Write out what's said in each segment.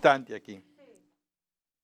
instante aquí.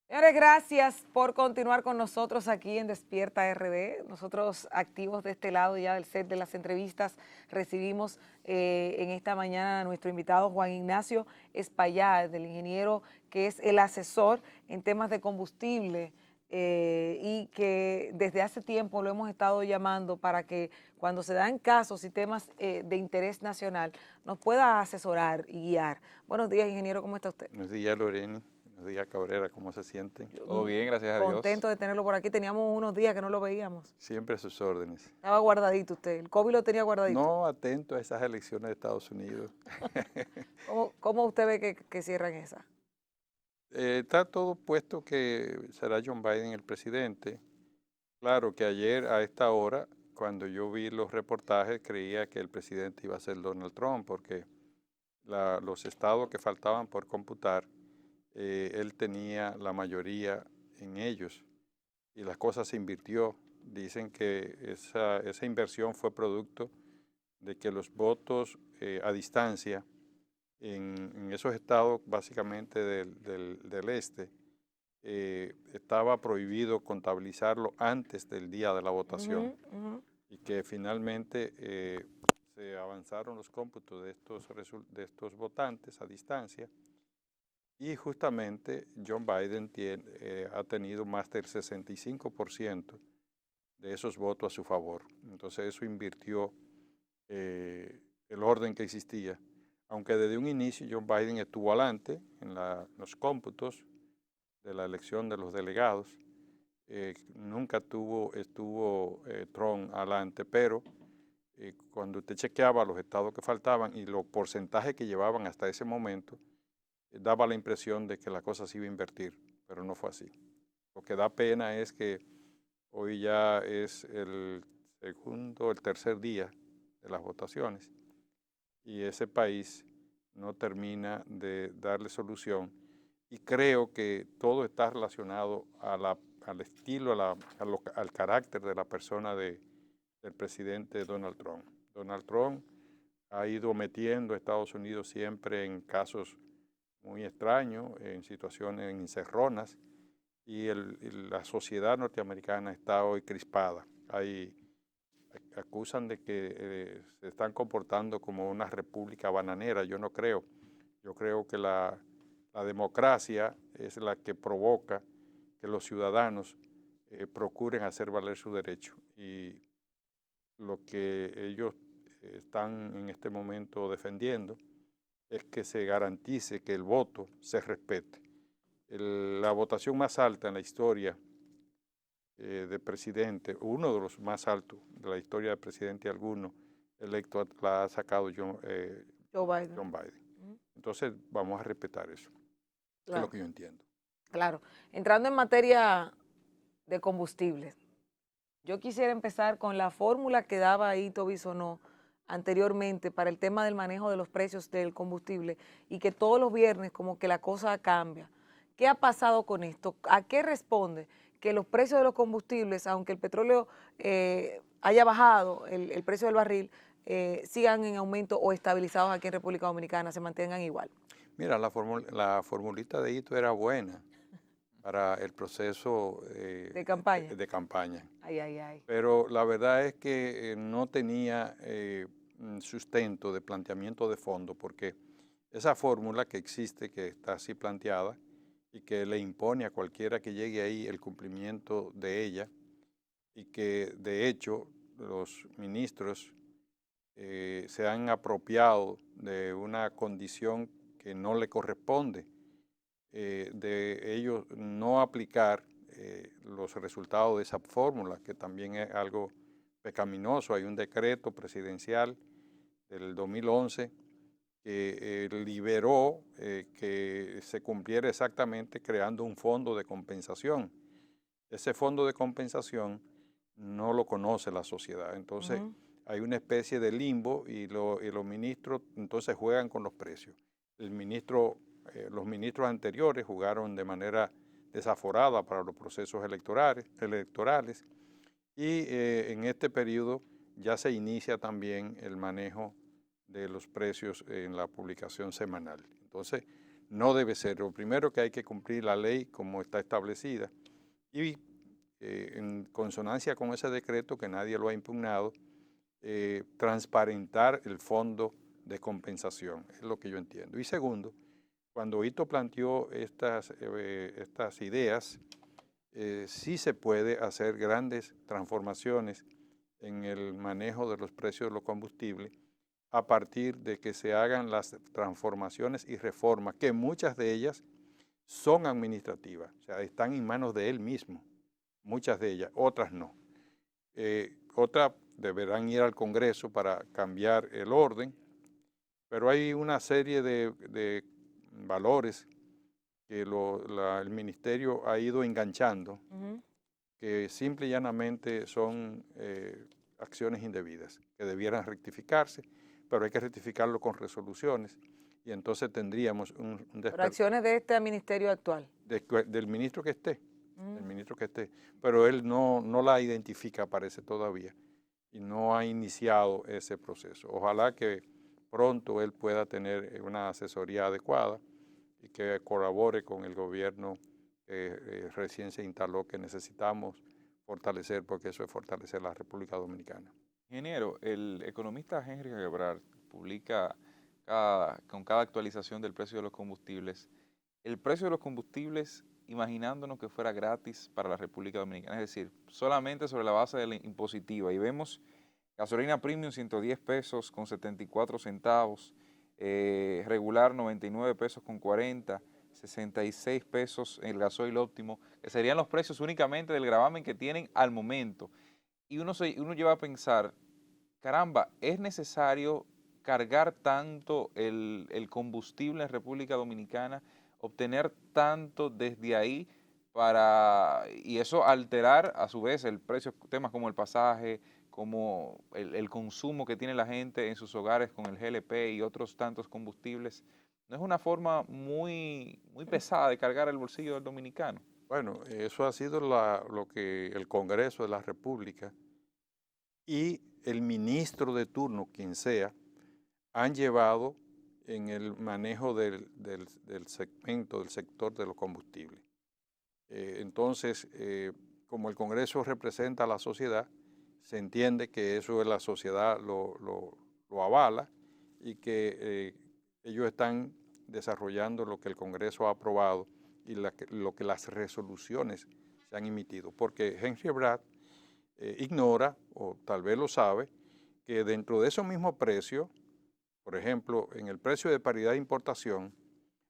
Señores, gracias por continuar con nosotros aquí en Despierta RD. Nosotros activos de este lado ya del set de las entrevistas recibimos en esta mañana a nuestro invitado Juan Ignacio Espaillat, del ingeniero que es el asesor en temas de combustible y que desde hace tiempo lo hemos estado llamando para que cuando se dan casos y temas de interés nacional nos pueda asesorar y guiar. Buenos días, ingeniero, ¿cómo está usted? Buenos días, Loreni. Buenos días, Cabrera. ¿Cómo se sienten? Todo bien, gracias a Dios. Contento de tenerlo por aquí. Teníamos unos días que no lo veíamos. Siempre a sus órdenes. Estaba guardadito usted. El COVID lo tenía guardadito. No atento a esas elecciones de Estados Unidos. ¿Cómo usted ve que cierran esas? Está todo puesto que será John Biden el presidente. Claro que ayer a esta hora, cuando yo vi los reportajes, creía que el presidente iba a ser Donald Trump, porque los estados que faltaban por computar, él tenía la mayoría en ellos y las cosas se invirtió. Dicen que esa inversión fue producto de que los votos a distancia en esos estados básicamente del este, estaba prohibido contabilizarlo antes del día de la votación y que finalmente se avanzaron los cómputos de estos votantes a distancia y justamente John Biden ha tenido más del 65% de esos votos a su favor. Entonces eso invirtió el orden que existía. Aunque desde un inicio John Biden estuvo adelante en los cómputos de la elección de los delegados, nunca estuvo Trump adelante, pero cuando usted chequeaba los estados que faltaban y los porcentajes que llevaban hasta ese momento, daba la impresión de que la cosa se iba a invertir, pero no fue así. Lo que da pena es que hoy ya es el tercer día de las votaciones y ese país no termina de darle solución y creo que todo está relacionado al estilo, al carácter de la persona del presidente Donald Trump. Donald Trump ha ido metiendo a Estados Unidos siempre en casos muy extraños, en situaciones encerronas y la sociedad norteamericana está hoy crispada. Acusan de que se están comportando como una república bananera. Yo no creo. Yo creo que la democracia es la que provoca que los ciudadanos procuren hacer valer su derecho. Y lo que ellos están en este momento defendiendo es que se garantice que el voto se respete. La votación más alta en la historia de presidente, uno de los más altos de la historia de presidente alguno electo, la ha sacado Joe Biden. Entonces vamos a respetar eso, claro. Es lo que yo entiendo. Claro. Entrando en materia de combustibles, yo quisiera empezar con la fórmula que daba ahí Toby Sonó anteriormente para el tema del manejo de los precios del combustible y que todos los viernes como que la cosa cambia. ¿Qué ha pasado con esto? ¿A qué responde que los precios de los combustibles, aunque el petróleo haya bajado, el precio del barril, sigan en aumento o estabilizados aquí en República Dominicana, se mantengan igual? Mira, la formulita de Hito era buena para el proceso de campaña. Ay. Pero la verdad es que no tenía sustento de planteamiento de fondo, porque esa fórmula que existe, que está así planteada y que le impone a cualquiera que llegue ahí el cumplimiento de ella, y que de hecho los ministros se han apropiado de una condición que no le corresponde, de ellos no aplicar los resultados de esa fórmula, que también es algo pecaminoso. Hay un decreto presidencial del 2011 que liberó que se cumpliera exactamente creando un fondo de compensación. Ese fondo de compensación no lo conoce la sociedad. Entonces hay una especie de limbo y los ministros entonces juegan con los precios. Los ministros anteriores jugaron de manera desaforada para los procesos electorales y en este periodo ya se inicia también el manejo de los precios en la publicación semanal. Entonces, no debe ser. Lo primero que hay que cumplir la ley como está establecida y en consonancia con ese decreto que nadie lo ha impugnado, transparentar el fondo de compensación, es lo que yo entiendo. Y segundo, cuando Hito planteó estas ideas, sí se puede hacer grandes transformaciones en el manejo de los precios de los combustibles a partir de que se hagan las transformaciones y reformas, que muchas de ellas son administrativas, o sea, están en manos de él mismo, muchas de ellas, otras no. Otras deberán ir al Congreso para cambiar el orden, pero hay una serie de valores que el ministerio ha ido enganchando, que simple y llanamente son acciones indebidas, que debieran rectificarse, pero hay que rectificarlo con resoluciones y entonces tendríamos por acciones de este ministerio actual. Del ministro que esté, el ministro que esté, pero él no la identifica, parece todavía, y no ha iniciado ese proceso. Ojalá que pronto él pueda tener una asesoría adecuada y que colabore con el gobierno que recién se instaló, que necesitamos fortalecer, porque eso es fortalecer la República Dominicana. Ingeniero, el economista Henry Gebrar publica con cada actualización del precio de los combustibles, el precio de los combustibles imaginándonos que fuera gratis para la República Dominicana, es decir, solamente sobre la base de la impositiva. Y vemos gasolina premium 110 pesos con 74 centavos, regular 99 pesos con 40, 66 pesos el gasoil óptimo, que serían los precios únicamente del gravamen que tienen al momento. Y uno lleva a pensar, caramba, ¿es necesario cargar tanto el combustible en República Dominicana, obtener tanto desde ahí y eso alterar a su vez el precio, temas como el pasaje, como el consumo que tiene la gente en sus hogares con el GLP y otros tantos combustibles? ¿No es una forma muy pesada de cargar el bolsillo del dominicano? Bueno, eso ha sido lo que el Congreso de la República y el ministro de turno, quien sea, han llevado en el manejo del segmento, del sector de los combustibles. Entonces, como el Congreso representa a la sociedad, se entiende que eso la sociedad lo avala y que ellos están desarrollando lo que el Congreso ha aprobado y lo que las resoluciones se han emitido. Porque Henry Brad ignora, o tal vez lo sabe, que dentro de esos mismos precios, por ejemplo, en el precio de paridad de importación,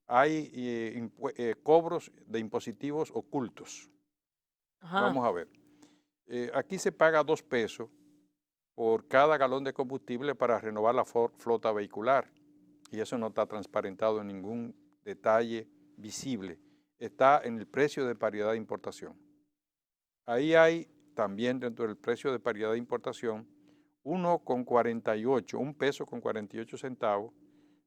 hay cobros de impositivos ocultos. Ajá. Vamos a ver. Aquí se paga 2 pesos por cada galón de combustible para renovar la flota vehicular. Y eso no está transparentado en ningún detalle visible. Está en el precio de paridad de importación. Ahí hay también dentro del precio de paridad de importación 1 peso con 48 centavos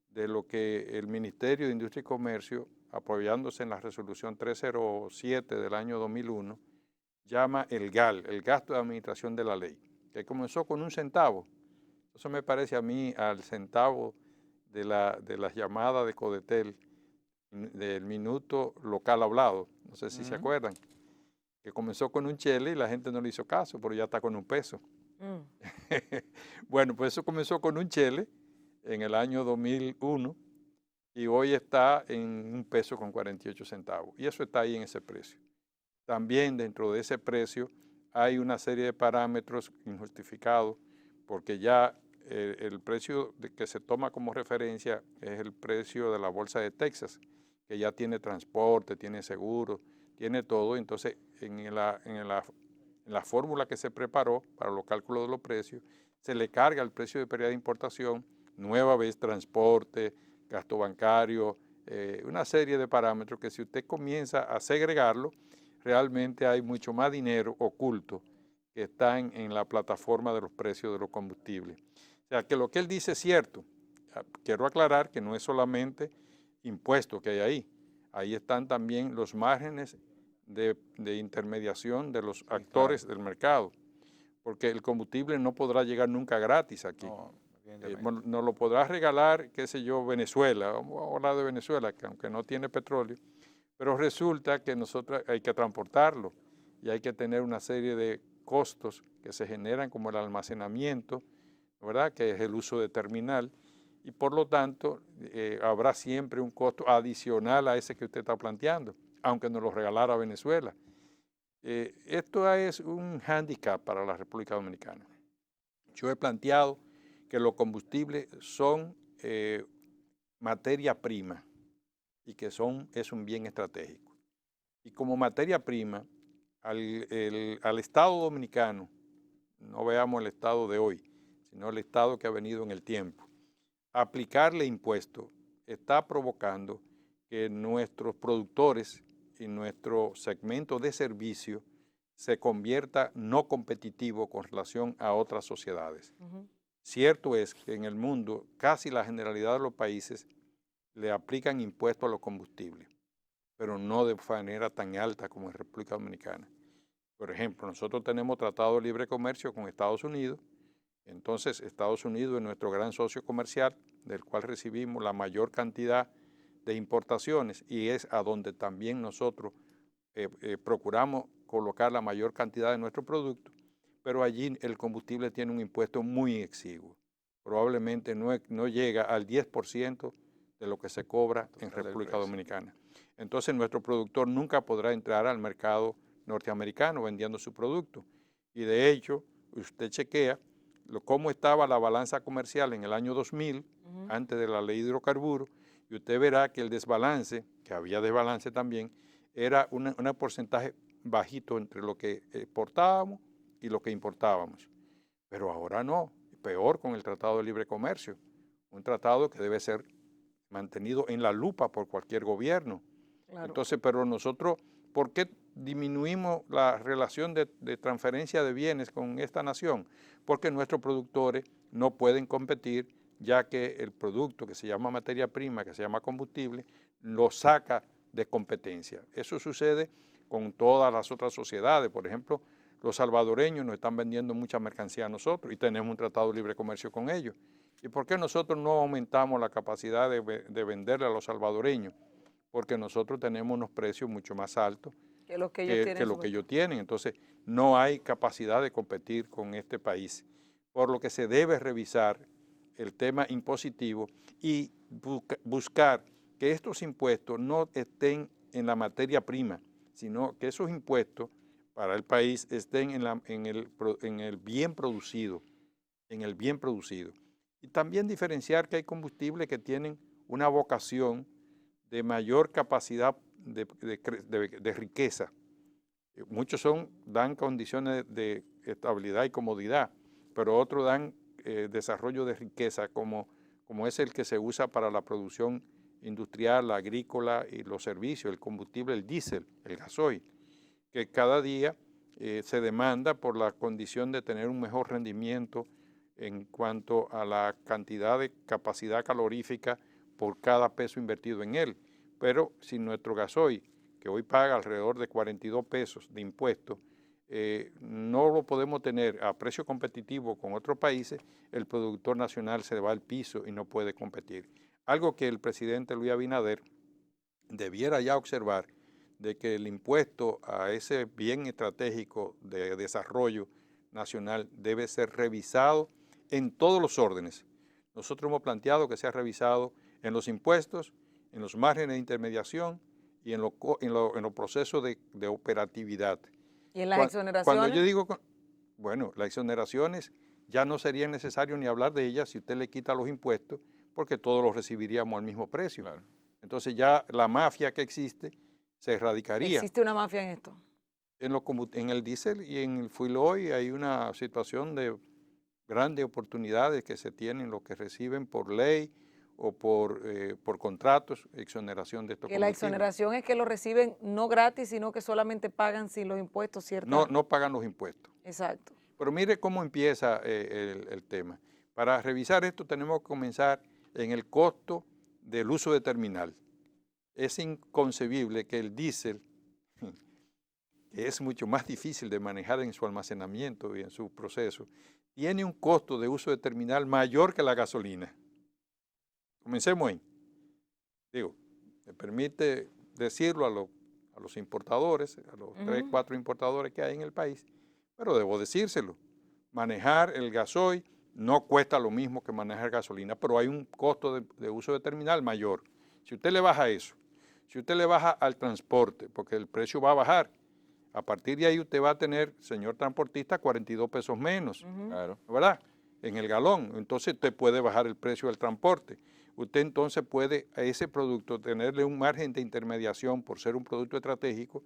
de lo que el Ministerio de Industria y Comercio, apoyándose en la resolución 307 del año 2001, llama el GAL, el gasto de administración de la ley, que comenzó con 1 centavo. Eso me parece a mí al centavo de las llamadas de Codetel, del minuto local hablado, no sé si se acuerdan, que comenzó con 1 chele y la gente no le hizo caso, pero ya está con 1 peso. Bueno, pues eso comenzó con 1 chele en el año 2001 y hoy está en 1 peso con 48 centavos. Y eso está ahí en ese precio. También dentro de ese precio hay una serie de parámetros injustificados porque ya el precio que se toma como referencia es el precio de la Bolsa de Texas, que ya tiene transporte, tiene seguro, tiene todo. Entonces, en la fórmula que se preparó para los cálculos de los precios, se le carga el precio de paridad de importación, nueva vez transporte, gasto bancario, una serie de parámetros que si usted comienza a segregarlo, realmente hay mucho más dinero oculto que están en la plataforma de los precios de los combustibles. O sea, que lo que él dice es cierto. Quiero aclarar que no es solamente impuestos que hay ahí. Ahí están también los márgenes de intermediación de los actores del mercado, porque el combustible no podrá llegar nunca gratis aquí. No. evidentemente. Nos lo podrá regalar, qué sé yo, Venezuela, vamos a hablar de Venezuela, que aunque no tiene petróleo, pero resulta que nosotros hay que transportarlo y hay que tener una serie de costos que se generan como el almacenamiento, ¿verdad? Que es el uso de terminal, y por lo tanto habrá siempre un costo adicional a ese que usted está planteando, aunque nos lo regalara Venezuela. Esto es un hándicap para la República Dominicana. Yo he planteado que los combustibles son materia prima y que es un bien estratégico. Y como materia prima, al Estado dominicano, no veamos el Estado de hoy, sino el Estado que ha venido en el tiempo, aplicarle impuestos está provocando que nuestros productores y nuestro segmento de servicio se convierta no competitivo con relación a otras sociedades. Cierto es que en el mundo casi la generalidad de los países le aplican impuestos a los combustibles, pero no de manera tan alta como en República Dominicana. Por ejemplo, nosotros tenemos tratado de libre comercio con Estados Unidos. Entonces, Estados Unidos es nuestro gran socio comercial, del cual recibimos la mayor cantidad de importaciones y es a donde también nosotros procuramos colocar la mayor cantidad de nuestro producto, pero allí el combustible tiene un impuesto muy exiguo. Probablemente no llega al 10% de lo que se cobra en República Dominicana. Entonces, nuestro productor nunca podrá entrar al mercado norteamericano vendiendo su producto. Y de hecho, usted chequea cómo estaba la balanza comercial en el año 2000, antes de la ley de hidrocarburos, y usted verá que el desbalance, que había desbalance también, era un porcentaje bajito entre lo que exportábamos y lo que importábamos. Pero ahora no, peor con el Tratado de Libre Comercio, un tratado que debe ser mantenido en la lupa por cualquier gobierno. Claro. Entonces, pero nosotros, ¿por qué disminuimos la relación de transferencia de bienes con esta nación? Porque nuestros productores no pueden competir, ya que el producto que se llama materia prima, que se llama combustible, lo saca de competencia. Eso sucede con todas las otras sociedades. Por ejemplo, los salvadoreños nos están vendiendo mucha mercancía a nosotros y tenemos un tratado de libre comercio con ellos. ¿Y por qué nosotros no aumentamos la capacidad de venderle a los salvadoreños? Porque nosotros tenemos unos precios mucho más altos que lo que ellos tienen. Entonces, no hay capacidad de competir con este país. Por lo que se debe revisar el tema impositivo y buscar que estos impuestos no estén en la materia prima, sino que esos impuestos para el país estén en el bien producido, Y también diferenciar que hay combustibles que tienen una vocación de mayor capacidad de riqueza. Muchos dan condiciones de estabilidad y comodidad, pero otros dan desarrollo de riqueza, como es el que se usa para la producción industrial, la agrícola y los servicios, el combustible, el diésel, el gasoil, que cada día se demanda por la condición de tener un mejor rendimiento en cuanto a la cantidad de capacidad calorífica por cada peso invertido en él. Pero si nuestro gasoil, que hoy paga alrededor de 42 pesos de impuestos, no lo podemos tener a precio competitivo con otros países, el productor nacional se va al piso y no puede competir. Algo que el presidente Luis Abinader debiera ya observar, de que el impuesto a ese bien estratégico de desarrollo nacional debe ser revisado en todos los órdenes. Nosotros hemos planteado que sea revisado en los impuestos, en los márgenes de intermediación y en los procesos de operatividad. ¿Y en las exoneraciones? Cuando yo digo, bueno, las exoneraciones ya no sería necesario ni hablar de ellas si usted le quita los impuestos, porque todos los recibiríamos al mismo precio. Claro. Entonces ya la mafia que existe se erradicaría. ¿Existe una mafia en esto? En el diésel y en el fuel oil hay una situación de grandes oportunidades que se tienen los que reciben por ley o por contratos, exoneración de estos combustibles. Que la exoneración es que lo reciben no gratis, sino que solamente pagan sin los impuestos, ¿cierto? No pagan los impuestos. Exacto. Pero mire cómo empieza el tema. Para revisar esto tenemos que comenzar en el costo del uso de terminal. Es inconcebible que el diésel, que es mucho más difícil de manejar en su almacenamiento y en su proceso, tiene un costo de uso de terminal mayor que la gasolina. Comencemos ahí. Digo, me permite decirlo a los importadores, a los 3, 4 importadores que hay en el país, pero debo decírselo. Manejar el gasoil no cuesta lo mismo que manejar gasolina, pero hay un costo de uso de terminal mayor. Si usted le baja eso, si usted le baja al transporte, porque el precio va a bajar, a partir de ahí usted va a tener, señor transportista, 42 pesos menos, Claro. ¿verdad? En el galón. Entonces usted puede bajar el precio del transporte. Usted entonces puede a ese producto tenerle un margen de intermediación por ser un producto estratégico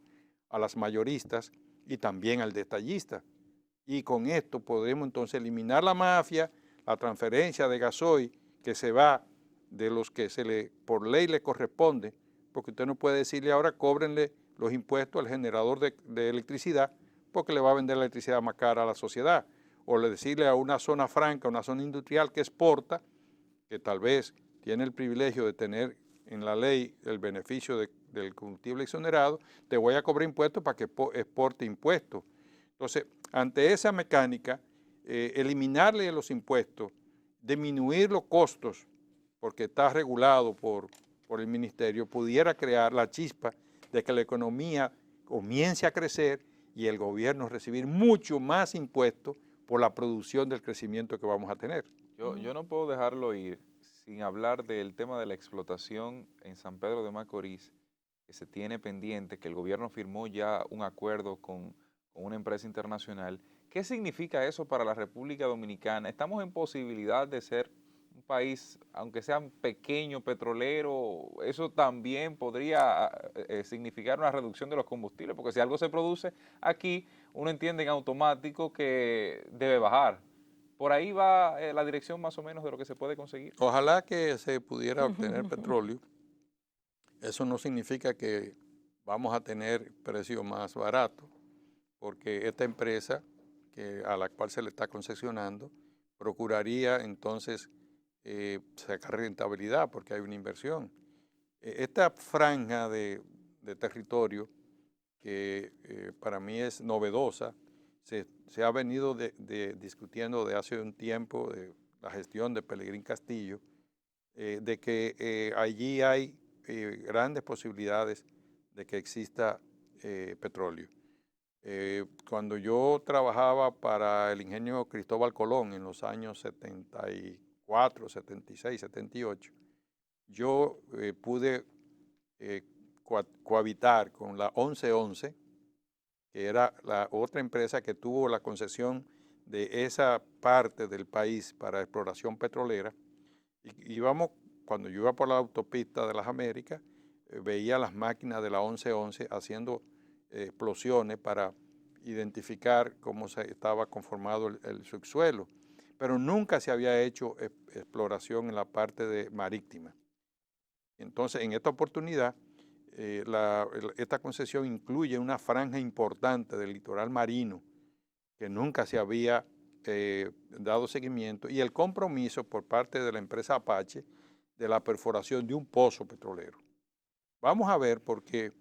a las mayoristas y también al detallista. Y con esto podemos entonces eliminar la mafia, la transferencia de gasoil que se va de los que por ley le corresponde, porque usted no puede decirle ahora cóbrenle los impuestos al generador de electricidad porque le va a vender la electricidad más cara a la sociedad. O le decirle a una zona franca, una zona industrial que exporta, que tal vez tiene el privilegio de tener en la ley el beneficio del combustible exonerado, te voy a cobrar impuestos para que exporte impuestos. Entonces, ante esa mecánica, eliminarle los impuestos, disminuir los costos, porque está regulado por el ministerio, pudiera crear la chispa de que la economía comience a crecer y el gobierno recibir mucho más impuestos por la producción del crecimiento que vamos a tener. Yo no puedo dejarlo ir sin hablar del tema de la explotación en San Pedro de Macorís, que se tiene pendiente, que el gobierno firmó ya un acuerdo con una empresa internacional. ¿Qué significa eso para la República Dominicana? ¿Estamos en posibilidad de ser un país, aunque sea un pequeño petrolero? Eso también podría significar una reducción de los combustibles, porque si algo se produce aquí, uno entiende en automático que debe bajar. Por ahí va la dirección más o menos de lo que se puede conseguir. Ojalá que se pudiera obtener petróleo. Eso no significa que vamos a tener precios más baratos, porque esta empresa a la cual se le está concesionando procuraría entonces sacar rentabilidad porque hay una inversión. Esta franja de territorio que para mí es novedosa, se ha venido discutiendo de hace un tiempo de la gestión de Pelegrín Castillo, de que allí hay grandes posibilidades de que exista petróleo. Cuando yo trabajaba para el ingenio Cristóbal Colón en los años 74, 76, 78, yo pude cohabitar con la 1111, que era la otra empresa que tuvo la concesión de esa parte del país para exploración petrolera. Y íbamos, cuando yo iba por la autopista de las Américas, veía las máquinas de la 1111 haciendo explosiones para identificar cómo se estaba conformado el subsuelo, pero nunca se había hecho exploración en la parte marítima. Entonces, en esta oportunidad, esta concesión incluye una franja importante del litoral marino que nunca se había dado seguimiento, y el compromiso por parte de la empresa Apache de la perforación de un pozo petrolero. Vamos a ver, porque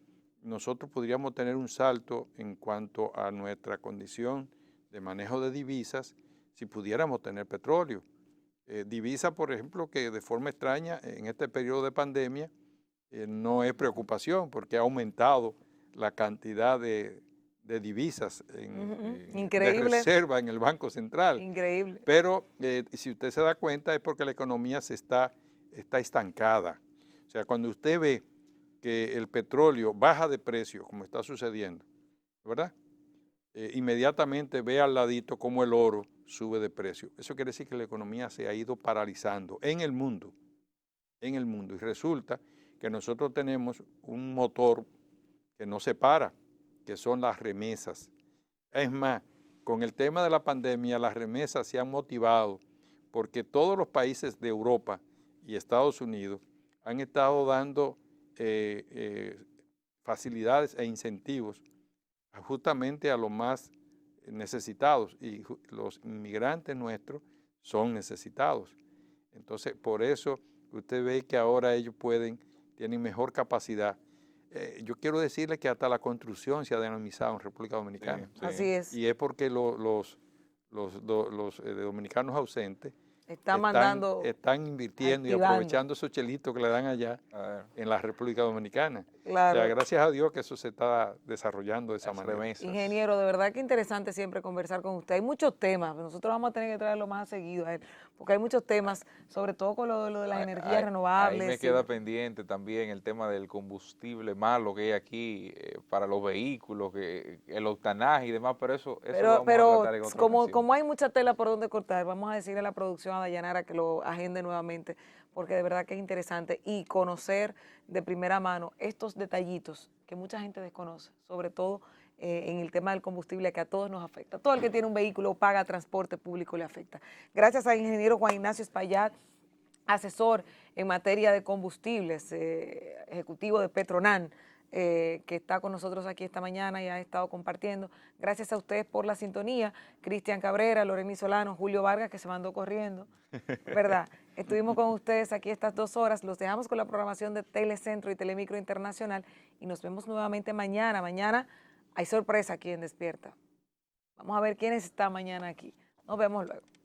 nosotros podríamos tener un salto en cuanto a nuestra condición de manejo de divisas si pudiéramos tener petróleo. Divisa, por ejemplo, que de forma extraña en este periodo de pandemia no es preocupación porque ha aumentado la cantidad de divisas de reserva en el Banco Central. Increíble. Pero si usted se da cuenta es porque la economía está estancada. O sea, cuando usted ve que el petróleo baja de precio, como está sucediendo, ¿verdad? Inmediatamente ve al ladito cómo el oro sube de precio. Eso quiere decir que la economía se ha ido paralizando en el mundo. Y resulta que nosotros tenemos un motor que no se para, que son las remesas. Es más, con el tema de la pandemia, las remesas se han motivado porque todos los países de Europa y Estados Unidos han estado dando facilidades e incentivos justamente a los más necesitados, y los inmigrantes nuestros son necesitados. Entonces, por eso usted ve que ahora ellos tienen mejor capacidad. Yo quiero decirle que hasta la construcción se ha dinamizado en República Dominicana. Sí, así es. Y es porque los los dominicanos ausentes están invirtiendo y activando. aprovechando esos chelitos que le dan allá en la República Dominicana. Claro. O sea, gracias a Dios que eso se está desarrollando de esa manera. Remesas. Ingeniero, de verdad que interesante siempre conversar con usted. Hay muchos temas, nosotros vamos a tener que traerlo más seguido a él, porque hay muchos temas, sobre todo con lo de las energías renovables. Ahí me queda pendiente también el tema del combustible malo que hay aquí para los vehículos, que el octanaje y demás, pero eso lo vamos a tratar en otra ocasión. Como hay mucha tela por donde cortar, vamos a decirle a la producción, a Dayanara, que lo agende nuevamente, porque de verdad que es interesante y conocer de primera mano estos detallitos que mucha gente desconoce, sobre todo en el tema del combustible que a todos nos afecta. Todo el que tiene un vehículo o paga transporte público le afecta. Gracias al ingeniero Juan Ignacio Espaillat, asesor en materia de combustibles, ejecutivo de Petronan, que está con nosotros aquí esta mañana y ha estado compartiendo. Gracias a ustedes por la sintonía. Cristian Cabrera, Loreni Solano, Julio Vargas, que se mandó corriendo, ¿verdad? Estuvimos con ustedes aquí estas 2 horas. Los dejamos con la programación de Telecentro y Telemicro Internacional y nos vemos nuevamente mañana. Mañana hay sorpresa aquí en Despierta. Vamos a ver quiénes están mañana aquí. Nos vemos luego.